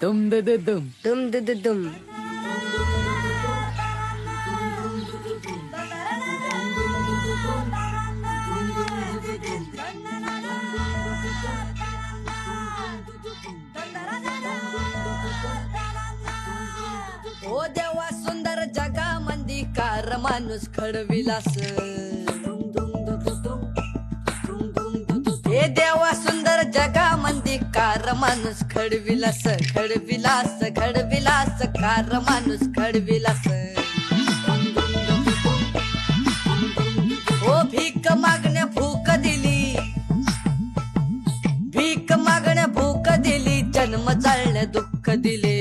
दुम दु दु दुम दुम दु दु दुम. ओ देवा सुंदर जगामंदी कार माणूस खडविलास. हे देवा सुंदर जगामंदी कार माणूस खडविलास खडविलास खडविलास कार माणूस खडविलास. ओ भीक मागण्या भूक दिली, भीक मागण्या भूक दिली, जन्म चालण्या दुःख दिले.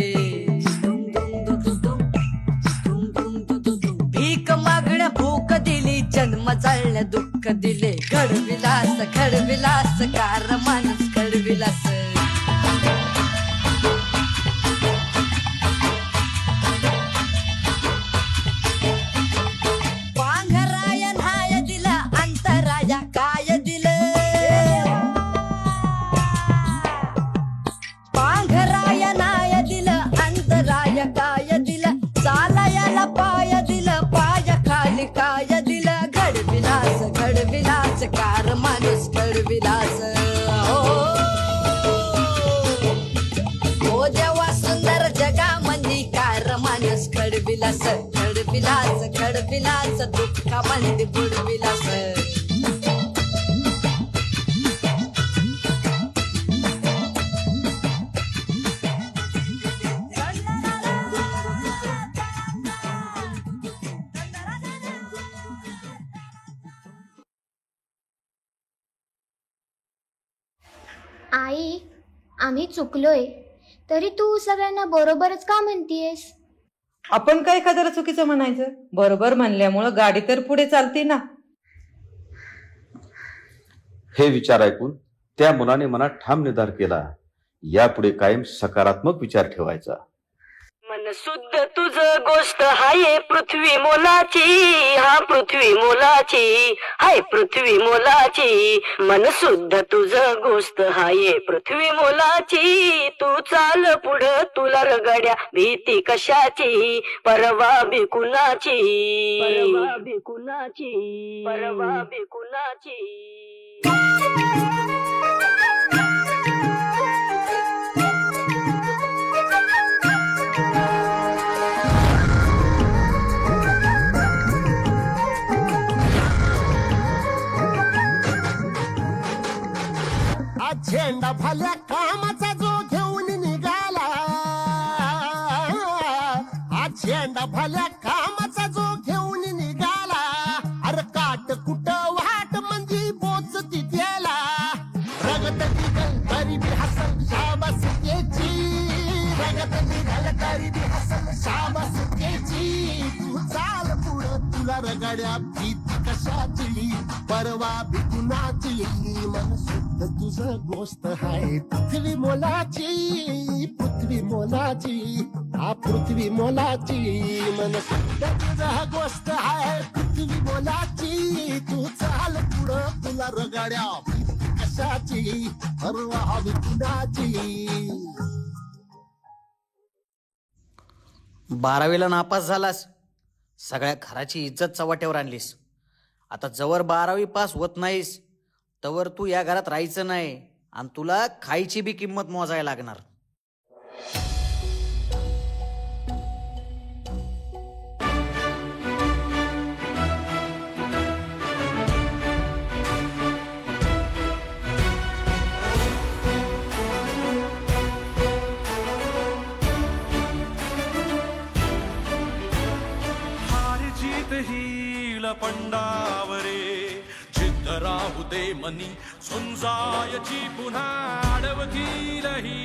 भीक मागण्या भूक दिली, जन्म चालण्या दुःख दिले. खडविलास खडविलास कार माणूस खडविलास. पांघराय न्हाय दिला, अंतराया काय दिलं. पांघराय न्हाय दिलं, अंतराय काय दिलं. चालायला पाय दिलं, पाय खाली काय दिलं. घडविलास घडविलास कार माणूस घडविलास. ओ देवा सुंदर जगामंदी कार माणूस घडविलास घडविलास घडविलास दुःखामंदी बुडविलास. आई, आम्ही चुकलोय, तरी तू सगळ्यांना बरोबरच का म्हणतीयस? आपण काय एखाद्याला चुकीचं म्हणायचं? बरोबर म्हणल्यामुळं गाडी तर पुढे चालते ना. हे विचार ऐकून त्या मुलाने मनात ठाम निर्धार केला, यापुढे कायम सकारात्मक विचार ठेवायचा. मन शुद्ध तुझ गोष्ट हाय पृथ्वी मोलाची, हा पृथ्वी मोलाची, हाय पृथ्वी मोलाची. मन शुद्ध तुझ गोष्ट हाय पृथ्वी मोलाची. तू चाल पुढं तुला रगड्या भीती कशाची, परवा बिकुनाची, परवा बिकुनाची, परवा बिकुनाची. झेंडा भल्या कामाचा जो घेऊन निघाला, आज झेंडा भल्या कामाचा जो घेऊन निघाला. अरे काट कुट वाट म्हणजे बोच तिथ्याला. रगत निघल तरी बी हसल शाबास त्याची, रगत निघल तरी बी हसल शाबास त्याची. तू चाल पुढं तुला रगड्या भीती कशाची, परवा भिकुनाची. मन शुद्ध तुझं गोष्ट हाय पृथ्वी मोलाची, पृथ्वी मोलाची, हा पृथ्वी मोलाची. मन शुद्ध तुझं गोष्ट हाय पृथ्वी मोलाची. तू चाल पुढं तुला रगाड्या भीती कशाची, परवा भिकुनाची. 12वीला नापास झालास, सगळ्या घराची इज्जत चव्हाट्यावर आणलीस. आता जवळ 12वी पास होत नाहीस तवर तू या घरात राहायचं नाही, आणि तुला खायची बी किंमत मोजायला लागणार. हार जीत ही पंडावरे, जिद्द राहू दे मनी झुंजायची पुन्हा. अडवतील ही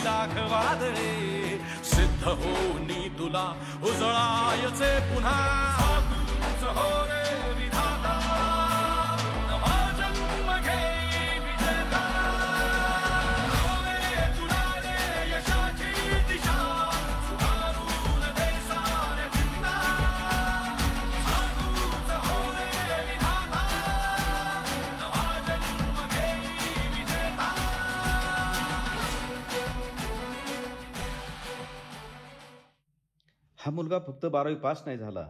लाख वादळे, सिद्ध होनी तुला उजळायचे पुन्हा. साधूच हो रे विधाता, नवा जन्म घे विजेता. होय तुला रे यशाची दिशा, सुधारून दे साऱ्या चिंता. साधूच हो रे विधाता, नवा जन्म घे विजेता. हा मुलगा फक्त 12वी पास नाही झाला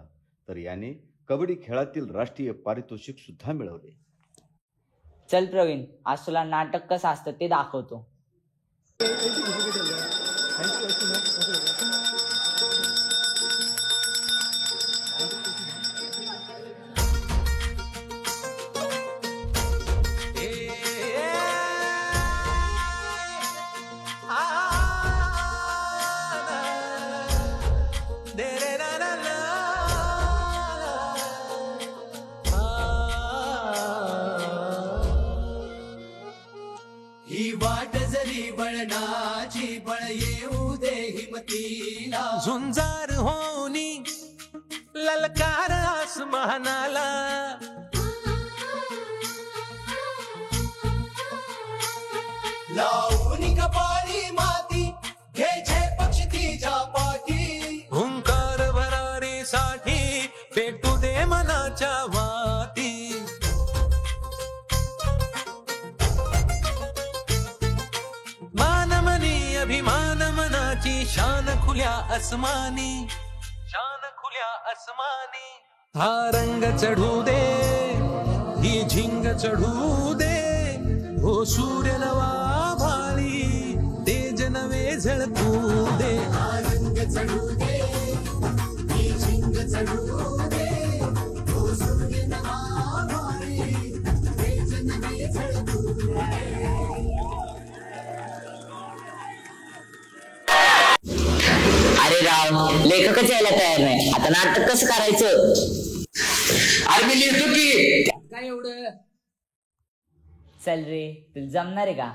तर याने कबड्डी खेळातील राष्ट्रीय पारितोषिक सुद्धा मिळवले. चल प्रवीण, आज तुला नाटक कसं असतं ते दाखवतो. ही वाट जरी बळणाची बळ येऊ दे हिमतीला झुंजार होनी ललकार आसमानाला लावून कपाळी माती घ्यायचे पक्षी तिच्या पाठी हुंकार भरारीसाठी पेटू दे मनाच्या वाती मानमनी अभिमान मनाची शान खुल्या आसमानी हा रंग चढू दे ही झिंग चढू दे हो सूर्य नवा भाळी तेज नवे झळकू दे हा रंग चढू दे ही झिंग चढू दे हो सूर्य नवा भाळी तेज नवे झळकू दे. अरे राव, लेखकच यायला तयार नाही, आता नाटक कसं करायचं? अरे मी लिहितो की. काय एवढं? चल रे, तुला जमणार आहे का?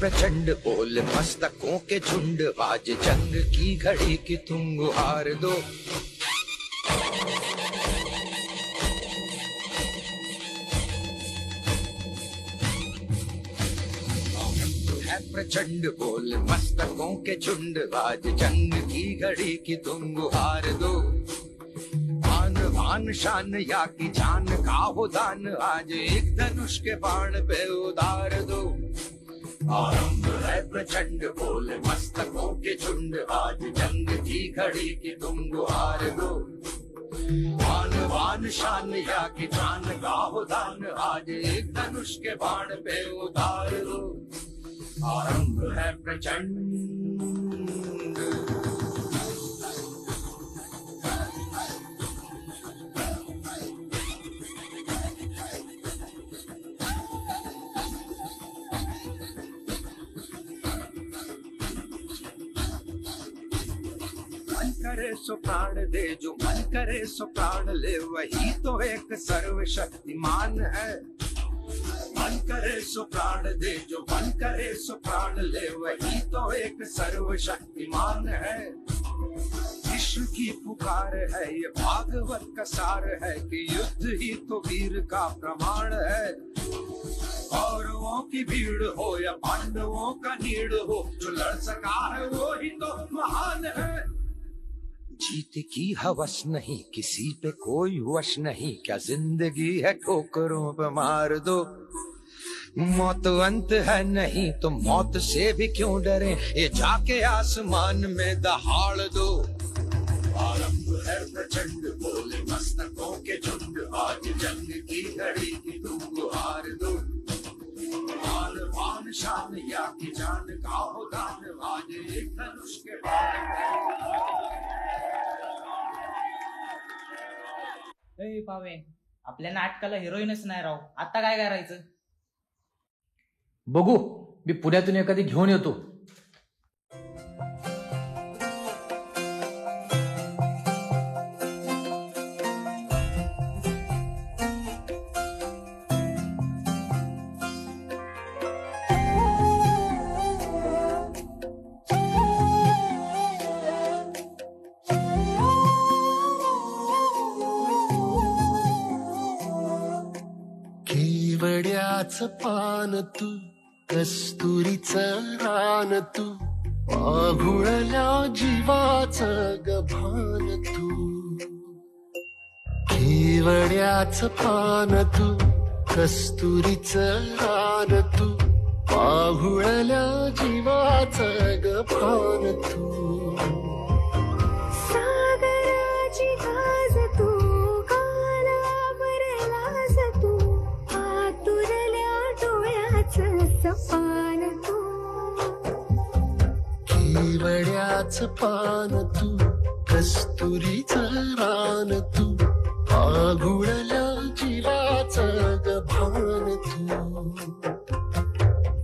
प्रचंड बोल मस्तकों के झुंड आज जंग की घड़ी की तुम गुहार दो है प्रचंड बोल मस्तकों के झुंड आज जंग की घड़ी की तुम गुहार दो आन बान शान या की जान का हो दान आज एक धनुष के बाण पे उतार दो आरंभ है प्रचंड बोल मस्तकों के झुंड आज जंग की घड़ी की तुम गुहार दो आन बान शान या की जान का हो दान आज एक धनुष के बाण पे उतार दो आरंभ है प्रचंड. करे सो प्राण दे जो मन करे सो प्राण ले वही तो एक सर्वशक्तिमान है. मन करे सो प्राण दे जो मन करे सो प्राण ले वही तो एक सर्वशक्तिमान है. विश्व की पुकार है ये भागवत का सार है कि युद्ध ही तो वीर का प्रमाण है. कौरवों की भीड़ हो या पांडवों का नीड़ हो जो लड़ सका है वो ही तो महान है. जीत की हवस नहीं किसी पे कोई वश नहीं क्या जिंदगी है ठोकरों पे मार दो मौत अंत है नहीं तो मौत से भी क्यों डरे ये जाके आसमान में दहाड़ दो. आरंभ है प्रचंड बोले मस्तकों के झुंड आज जंग की घड़ी की तुम गुहार दो आन बान शान या की जान का हो दान आज एक धनुष के पावे, आपल्या नाटकाला हिरोईनच नाही राव, आता काय करायचं? बघू, मी पुण्यातून एखादी घेऊन येतो. केवड्याच पान तू कस्तुरीच रान तू आघुळल्या जीवाच गभान तू केवड्याच पान तू कस्तुरीच रान तू आघुळल्या जीवाच गभान तू सागराची गाज तू कानावरलास तू आतुरल्या डोळ्याचं सपान तू केवड्याच पान तू कस्तुरीच रान तू आघुळल्या जीवाच गभान तू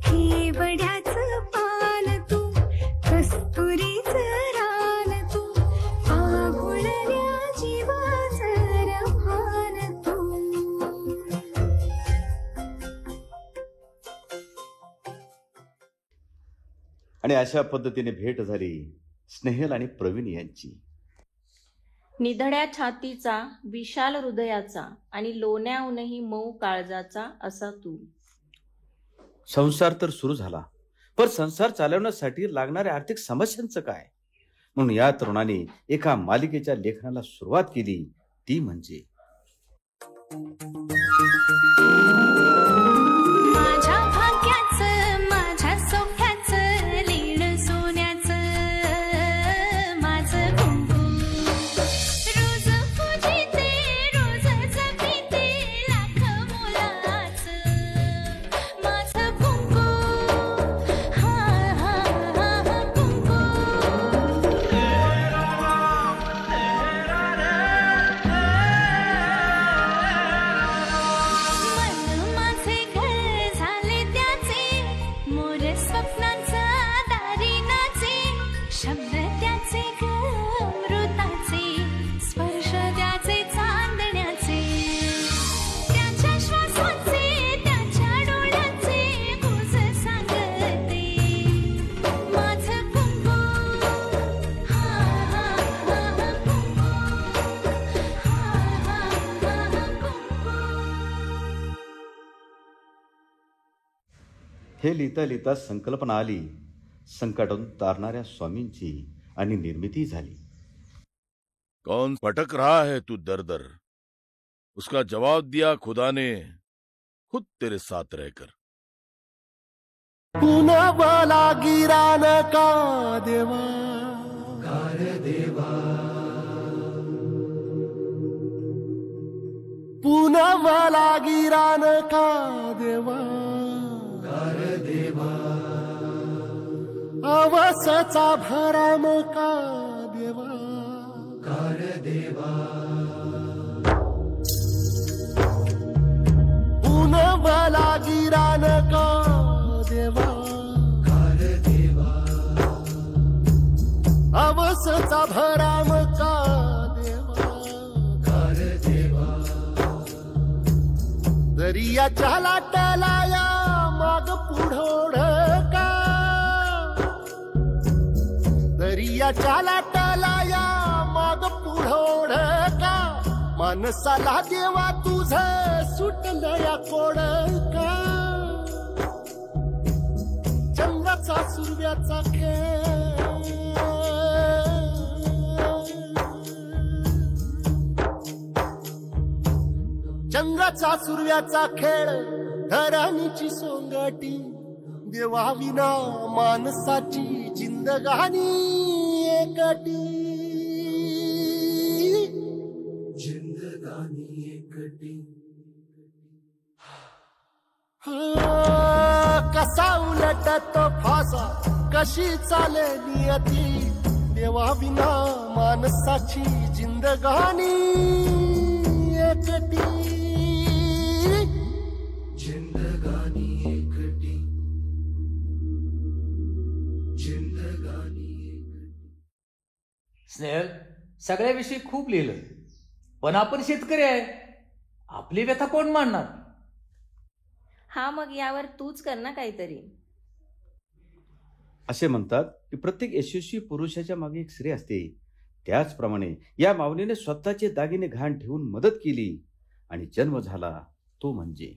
केवड्याचं पान तू कस्तुरीचं रान तू आघुळल्या जीवाचं रभान तू आणि अशा पद्धतीने भेट झाली स्नेहल आणि प्रवीण यांची. निधड्या छातीचा विशाल हृदयाचा आणि लोण्याहूनही मऊ काळजाचा असा तू. संसार तर सुरू झाला, पण संसार चालवण्यासाठी लागणाऱ्या आर्थिक समस्यांचं काय? म्हणून या तरुणाने एका मालिकेच्या लेखनाला सुरुवात केली, ती म्हणजे माझ्या भाग्याचं माझ्या सौख्याचं लीन सोन्याचं माझं कुंकू रोज पूजिते रोज जपिते लाख मोलाचं माझं कुंकू हा हा हा कुंकू मन माझे घर झाले त्याचे मोर स्वप्नांचा दारी नाचे शब्द त्याचे अमृताचे स्पर्श त्याचे चांदण्याचे त्याच्या श्वासाचे त्याच्या डोळ्याचे गुज सांगते माझं कुंकू हा हा हा कुंकू हा हा हा कुंकू. हे लिहिता लिहिता संकल्पना आली, संकटातून तारणाऱ्या स्वामींची आणि निर्मिती झाली. कौन भटक रहा है तू दर दर, उसका जवाब दिया खुदा ने खुद तेरे साथ रहकर. पुनवला गिरान का देवा पुनवला गिरान का देवा अवसचा भराम का देवा पुनवला गिरान का देवा अवसचा भराम का देवा दरियाच्या लाटालाया माग पुढोड का दरियाच्या लाटालाया माग पुढोड का माणसाला देवा तुझ सुटलं या कोड का चंद्राचा सूर्याचा खेळ चंद्राचा सूर्याचा खेळ धरणीची सोंगटी देवा विना माणसाची जिंदगानी एकटी कसा उलटतो फासा कशी चाले नियती देवा विना माणसाची जिंदगानी एकटी स्नेहल, सगळ्याविषयी खूप लिहिलं, पण आपण शेतकरी आहे, आपली व्यथा कोण मांडणार? हा, मग यावर तूच कर ना काहीतरी. असे म्हणतात की प्रत्येक यशस्वी पुरुषाच्या मागे एक स्त्री असते. त्याचप्रमाणे या माऊलीने स्वतःचे दागिने घाण ठेवून मदत केली आणि जन्म झाला तो म्हणजे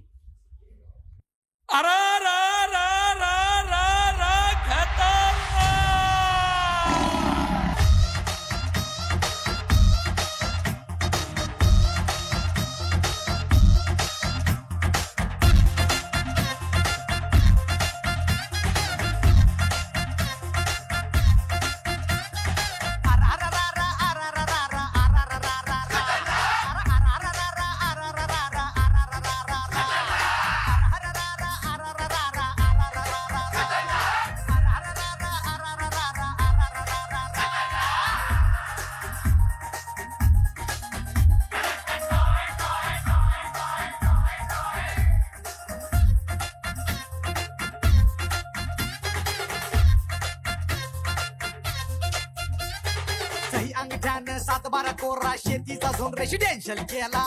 दही अंगठ्यानं 7-12 कोरा शेतीचा झोन रेसिडेन्शियल केला.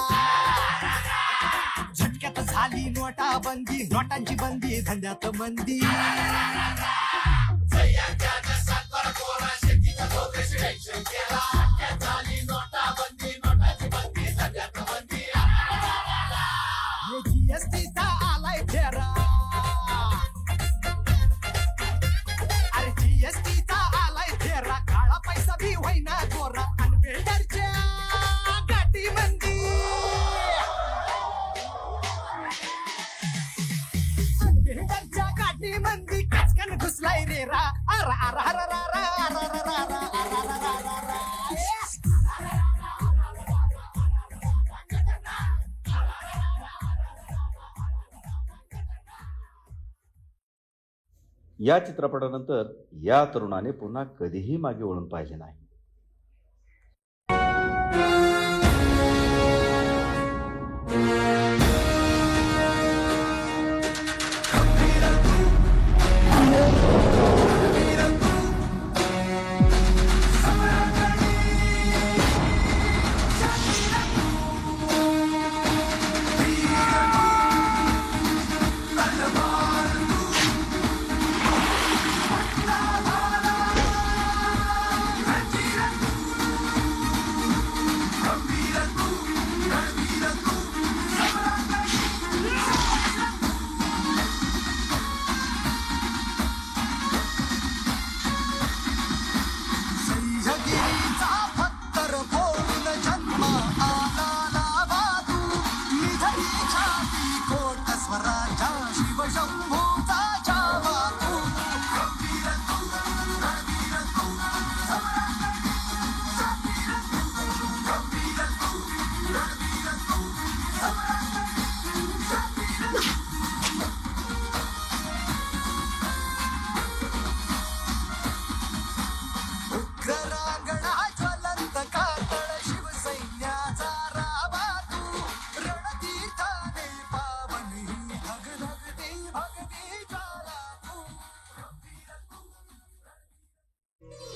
झटक्यात झाली नोटाबंदी, नोटांची बंदी, धंद्यात मंदी. जीएसटीचा आलाय फेरा, अरे जीएसटीचा आलाय फेरा, काळा पैसा बी होईना गोरा. अनबिल्डरच्या गाठी मंदी, अनबिल्डरच्या गाठी मंदी, कचकन घुसलाय रे रा. अरा अरा अरा रा रा अरा रा रा रा अरा रा रा रा रा. या चित्रपटानंतर या तरुणाने पुन्हा कधीही मागे वळून पाहिले नाही.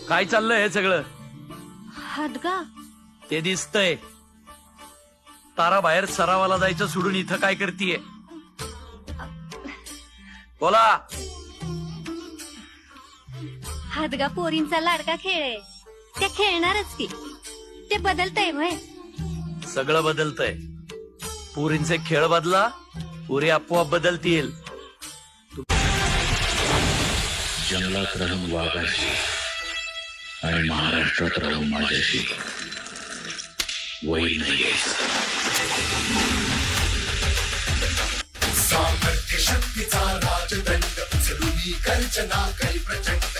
काय चाललंय हे सगळं? हादगा ते दिसतंय. तारा बाहेर सरावाला जायचं सोडून इथं काय करतीये? बोला. हादगा पोरींचा लाडका खेळ आहे, ते खेळणारच की. ते बदलतंय व्हय. सगळं बदलतंय. पोरींचे खेळ बदला, पोरी आपोआप बदलतील. जंगलात राहून वाघाशी आणि महाराष्ट्रात राहून माझ्याशी वैर नाहीये. सामर्थ्य शक्तीचा राजदंड उचलून गर्जना काही प्रचंड.